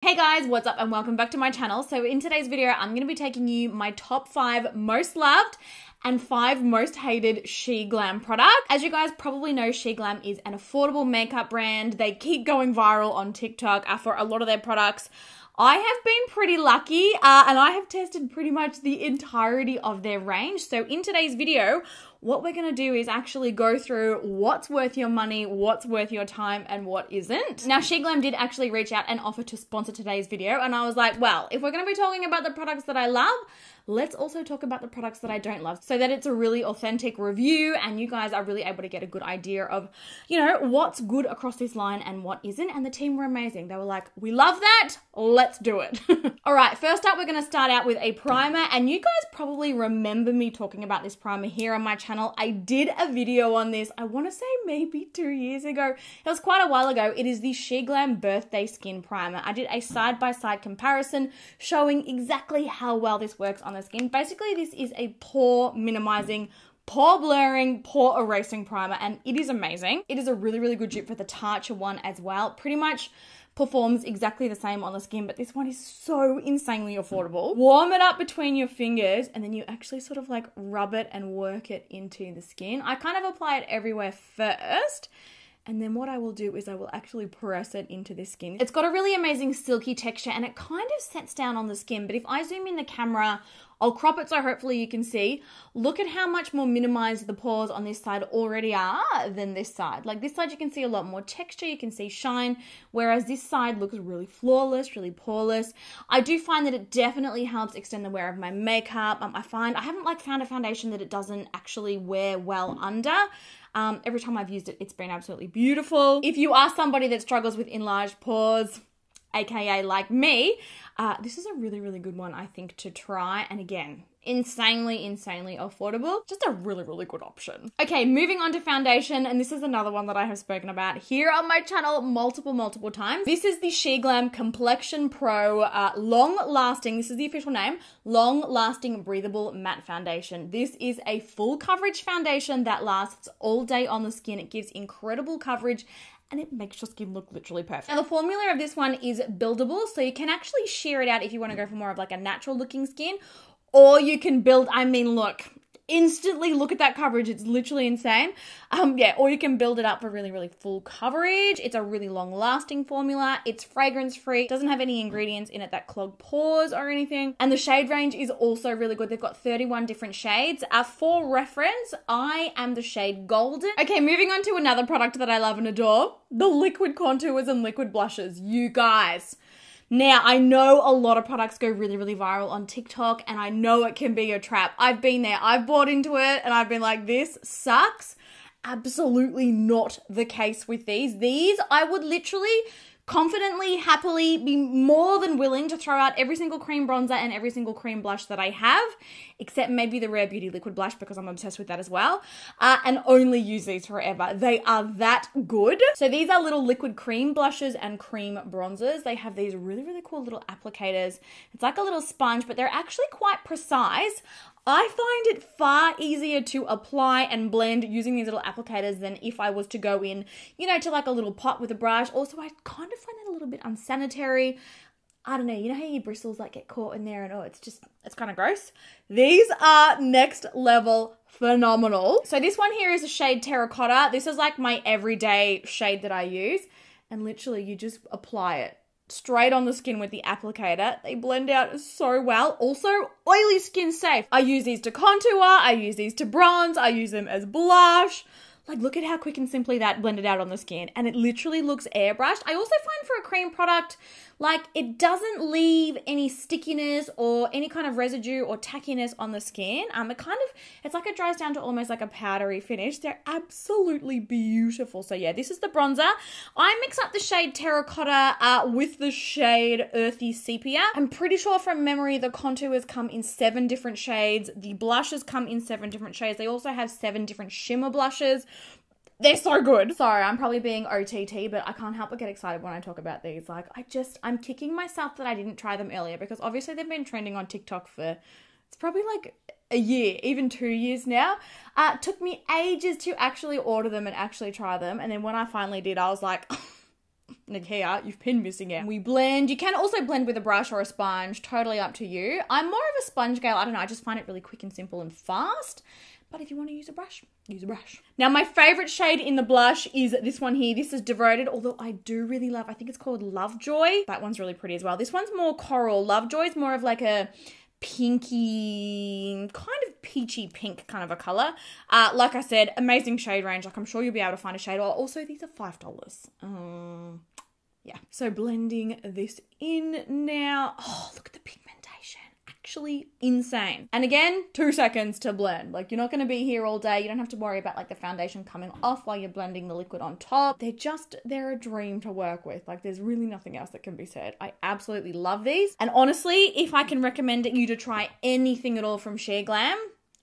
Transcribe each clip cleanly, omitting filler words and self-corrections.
Hey guys, what's up and welcome back to my channel. So in today's video, I'm going to be taking you my top 5 most loved and 5 most hated Sheglam products. As you guys probably know, Sheglam is an affordable makeup brand. They keep going viral on TikTok for a lot of their products. I have been pretty lucky and I have tested pretty much the entirety of their range. So in today's video, what we're going to do is actually go through what's worth your money, what's worth your time, and what isn't. Now, Sheglam did actually reach out and offer to sponsor today's video, and I was like, well, if we're going to be talking about the products that I love, let's also talk about the products that I don't love so that it's a really authentic review and you guys are really able to get a good idea of, you know, what's good across this line and what isn't. And the team were amazing. They were like, we love that. Let's do it. All right, first up, we're going to start out with a primer, and you guys probably remember me talking about this primer here on my channel. I did a video on this, I want to say maybe 2 years ago. It was quite a while ago. It is the Sheglam Birthday Skin Primer. I did a side-by-side comparison showing exactly how well this works on the skin. Basically, this is a pore minimizing, pore blurring, pore erasing primer, and it is amazing. It is a really, really good dupe for the Tatcha one as well. Pretty much performs exactly the same on the skin, but this one is so insanely affordable. Warm it up between your fingers and then you actually sort of like rub it and work it into the skin. I kind of apply it everywhere first, and then what I will do is I will actually press it into the skin. It's got a really amazing silky texture and it kind of sets down on the skin, but if I zoom in the camera, I'll crop it so hopefully you can see. Look at how much more minimized the pores on this side already are than this side. Like this side you can see a lot more texture, you can see shine, whereas this side looks really flawless, really poreless. I do find that it definitely helps extend the wear of my makeup. I haven't found a foundation that it doesn't actually wear well under. Every time I've used it, it's been absolutely beautiful. If you are somebody that struggles with enlarged pores, aka like me, this is a really, really good one, I think, to try. And again, insanely affordable. Just a really, really good option. Okay, moving on to foundation, and this is another one that I have spoken about here on my channel multiple times. This is the Sheglam Complexion Pro long-lasting, this is the official name, long-lasting breathable matte foundation. This is a full coverage foundation that lasts all day on the skin. It gives incredible coverage and it makes your skin look literally perfect. Now the formula of this one is buildable, so you can actually shear it out if you want to go for more of like a natural looking skin, or you can build, I mean, look, instantly look at that coverage. It's literally insane. Yeah, or you can build it up for really, really full coverage. It's a really long lasting formula. It's fragrance free. Doesn't have any ingredients in it that clog pores or anything. And the shade range is also really good. They've got 31 different shades. For reference, I am the shade Golden. Okay, moving on to another product that I love and adore. The liquid contours and liquid blushes. You guys. Now, I know a lot of products go really, really viral on TikTok, and I know it can be a trap. I've been there. I've bought into it, and I've been like, this sucks. Absolutely not the case with these. These, I would literally confidently, happily be more than willing to throw out every single cream bronzer and every single cream blush that I have, except maybe the Rare Beauty liquid blush because I'm obsessed with that as well, and only use these forever. They are that good. So these are little liquid cream blushes and cream bronzers. They have these really, really cool little applicators. It's like a little sponge, but they're actually quite precise. I find it far easier to apply and blend using these little applicators than if I was to go in, you know, to like a little pot with a brush. Also, I kind of find that a little bit unsanitary. I don't know, you know how your bristles like get caught in there and oh, it's kind of gross. These are next level phenomenal. So this one here is a shade Terracotta. This is like my everyday shade that I use. And literally you just apply it straight on the skin with the applicator. They blend out so well. Also, oily skin safe. I use these to contour, I use these to bronze, I use them as blush. Like, look at how quick and simply that blended out on the skin. And it literally looks airbrushed. I also find for a cream product, like, it doesn't leave any stickiness or any kind of residue or tackiness on the skin. It's like it dries down to almost like a powdery finish. They're absolutely beautiful. So yeah, this is the bronzer. I mix up the shade Terracotta with the shade Earthy Sepia. I'm pretty sure from memory the contours come in 7 different shades. The blushes come in 7 different shades. They also have 7 different shimmer blushes. They're so good. Sorry, I'm probably being OTT, but I can't help but get excited when I talk about these. Like, I'm kicking myself that I didn't try them earlier because obviously they've been trending on TikTok for, it's probably like a year, even 2 years now. It took me ages to actually order them and actually try them. And then when I finally did, I was like, Nikkia, you've been missing out. We blend. You can also blend with a brush or a sponge, totally up to you. I'm more of a sponge girl. I don't know, I just find it really quick and simple and fast. But if you want to use a brush, use a brush. Now, my favorite shade in the blush is this one here. This is Devoted, although I do really love, I think it's called Lovejoy. That one's really pretty as well. This one's more coral. Lovejoy is more of like a pinky, kind of peachy pink kind of a color. Like I said, amazing shade range. Like I'm sure you'll be able to find a shade. Also, these are $5. Yeah. So blending this in now. Oh, look at the pigmentation. Actually insane. And again, 2 seconds to blend. Like you're not going to be here all day. You don't have to worry about like the foundation coming off while you're blending the liquid on top. They're a dream to work with. Like there's really nothing else that can be said. I absolutely love these. And honestly, if I can recommend you to try anything at all from Sheglam,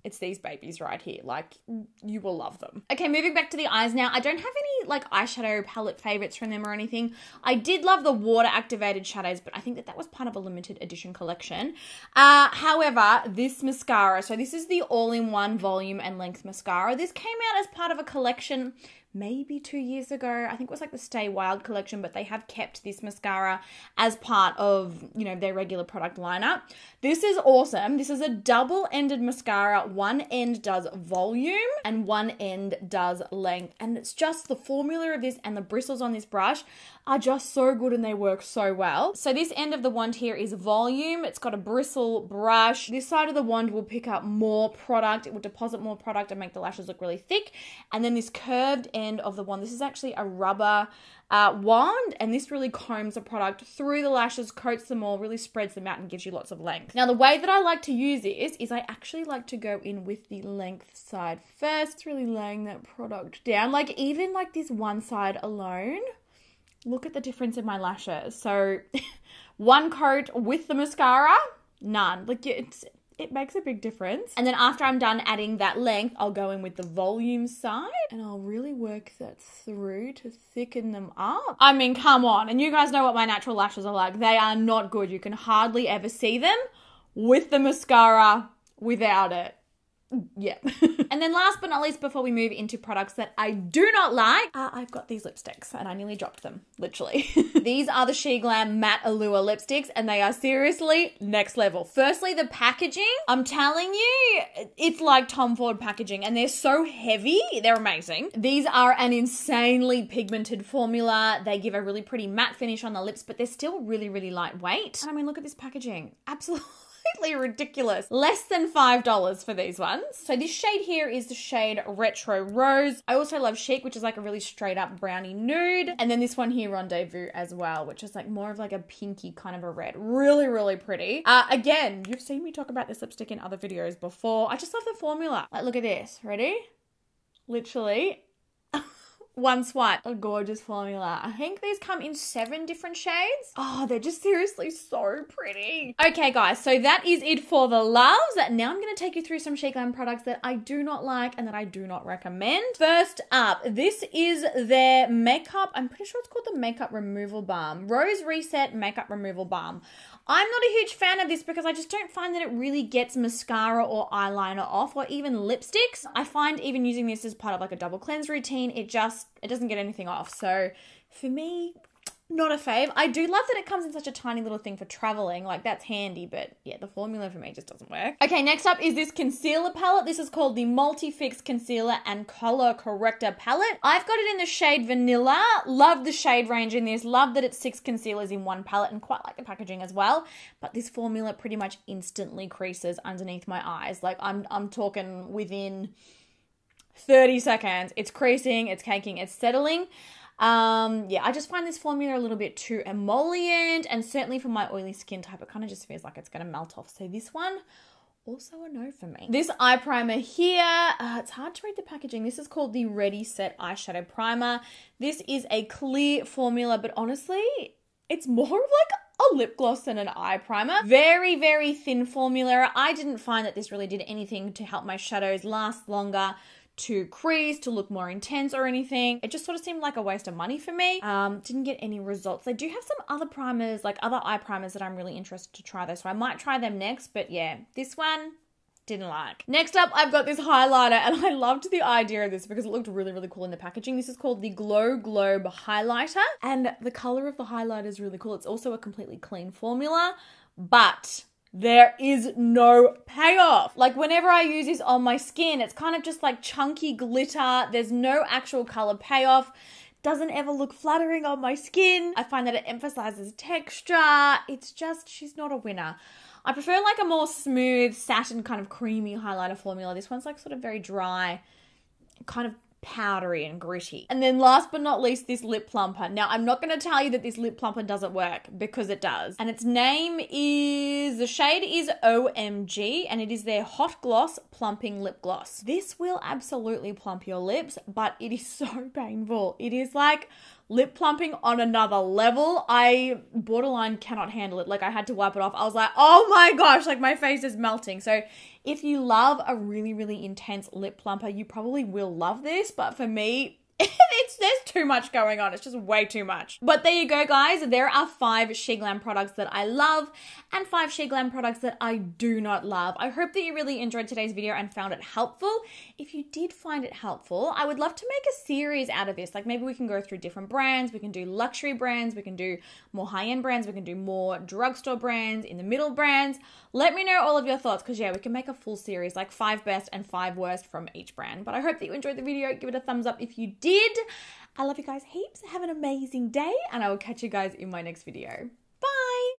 it's these babies right here. Like, you will love them. Okay, moving back to the eyes now. I don't have any, like, eyeshadow palette favorites from them or anything. I did love the water-activated shadows, but I think that was part of a limited edition collection. However, this mascara, so this is the all-in-one volume and length mascara. This came out as part of a collection maybe 2 years ago. I think it was like the Stay Wild collection, but they have kept this mascara as part of, you know, their regular product lineup. This is awesome. This is a double-ended mascara. One end does volume and one end does length. And it's just the formula of this and the bristles on this brush are just so good and they work so well. So this end of the wand here is volume. It's got a bristle brush. This side of the wand will pick up more product. It will deposit more product and make the lashes look really thick. And then this curved end of the wand, this is actually a rubber wand, and this really combs the product through the lashes, coats them all, really spreads them out and gives you lots of length. Now the way that I like to use this is I actually like to go in with the length side first, really laying that product down. Like even like this one side alone, look at the difference in my lashes. So one coat with the mascara, none. Like it makes a big difference. And then after I'm done adding that length, I'll go in with the volume side and I'll really work that through to thicken them up. I mean, come on. And you guys know what my natural lashes are like. They are not good. You can hardly ever see them with the mascara, without it. Yeah. And then last but not least, before we move into products that I do not like, I've got these lipsticks and I nearly dropped them, literally. These are the Sheglam Matte Allure lipsticks and they are seriously next level. Firstly, the packaging, I'm telling you, it's like Tom Ford packaging and they're so heavy. They're amazing. These are an insanely pigmented formula. They give a really pretty matte finish on the lips, but they're still really, really lightweight. I mean, look at this packaging. Absolutely ridiculous. Less than $5 for these ones. So this shade here is the shade Retro Rose. I also love Chic, which is like a really straight up brownie nude. And then this one here, Rendezvous as well, which is like more of like a pinky kind of a red. Really, really pretty. Again, you've seen me talk about this lipstick in other videos before. I just love the formula. Like, look at this. Ready? Literally one swipe. A gorgeous formula. I think these come in 7 different shades. Oh, they're just seriously so pretty. Okay, guys, so that is it for the loves. Now I'm going to take you through some Sheglam products that I do not like and that I do not recommend. First up, this is their makeup. I'm pretty sure it's called the Makeup Removal Balm. Rose Reset Makeup Removal Balm. I'm not a huge fan of this because I just don't find that it really gets mascara or eyeliner off or even lipsticks. I find even using this as part of like a double cleanse routine, it doesn't get anything off. So for me, not a fave. I do love that it comes in such a tiny little thing for traveling. Like that's handy, but yeah, the formula for me just doesn't work. Okay, next up is this concealer palette. This is called the Multi-Fix Concealer and Color Corrector palette. I've got it in the shade Vanilla. Love the shade range in this. Love that it's 6 concealers in one palette and quite like the packaging as well. But this formula pretty much instantly creases underneath my eyes. Like I'm talking within 30 seconds. It's creasing, it's caking, it's settling. Yeah, I just find this formula a little bit too emollient, and certainly for my oily skin type, it kind of just feels like it's going to melt off. So this one, also a no for me. This eye primer here, it's hard to read the packaging. This is called the Ready Set Eyeshadow Primer. This is a clear formula, but honestly, it's more of like a lip gloss than an eye primer. Very, very thin formula. I didn't find that this really did anything to help my shadows last longer, to crease, to look more intense or anything. It just sort of seemed like a waste of money for me. Didn't get any results. They do have some other primers, like other eye primers that I'm really interested to try though, so I might try them next, but yeah, this one, didn't like. Next up, I've got this highlighter, and I loved the idea of this because it looked really, really cool in the packaging. This is called the Glow Globe Highlighter, and the color of the highlighter is really cool. It's also a completely clean formula, but there is no payoff. Like whenever I use this on my skin, it's kind of just like chunky glitter. There's no actual color payoff. Doesn't ever look flattering on my skin. I find that it emphasizes texture. It's just, she's not a winner. I prefer like a more smooth, satin kind of creamy highlighter formula. This one's like sort of very dry, kind of powdery and gritty. And then last but not least, this lip plumper. Now, I'm not going to tell you that this lip plumper doesn't work because it does. And its name is, the shade is OMG, and it is their Hot Gloss Plumping Lip Gloss. This will absolutely plump your lips, but it is so painful. It is like lip plumping on another level. I borderline cannot handle it. Like I had to wipe it off. I was like, oh my gosh, like my face is melting. So if you love a really, really intense lip plumper, you probably will love this. But for me, there's too much going on. It's just way too much. But there you go, guys. There are 5 Sheglam products that I love and 5 Sheglam products that I do not love. I hope that you really enjoyed today's video and found it helpful. If you did find it helpful, I would love to make a series out of this. Like maybe we can go through different brands. We can do luxury brands. We can do more high-end brands. We can do more drugstore brands, in the middle brands. Let me know all of your thoughts because yeah, we can make a full series, like 5 best and 5 worst from each brand. But I hope that you enjoyed the video. Give it a thumbs up if you did. I love you guys heaps. Have an amazing day, and I will catch you guys in my next video.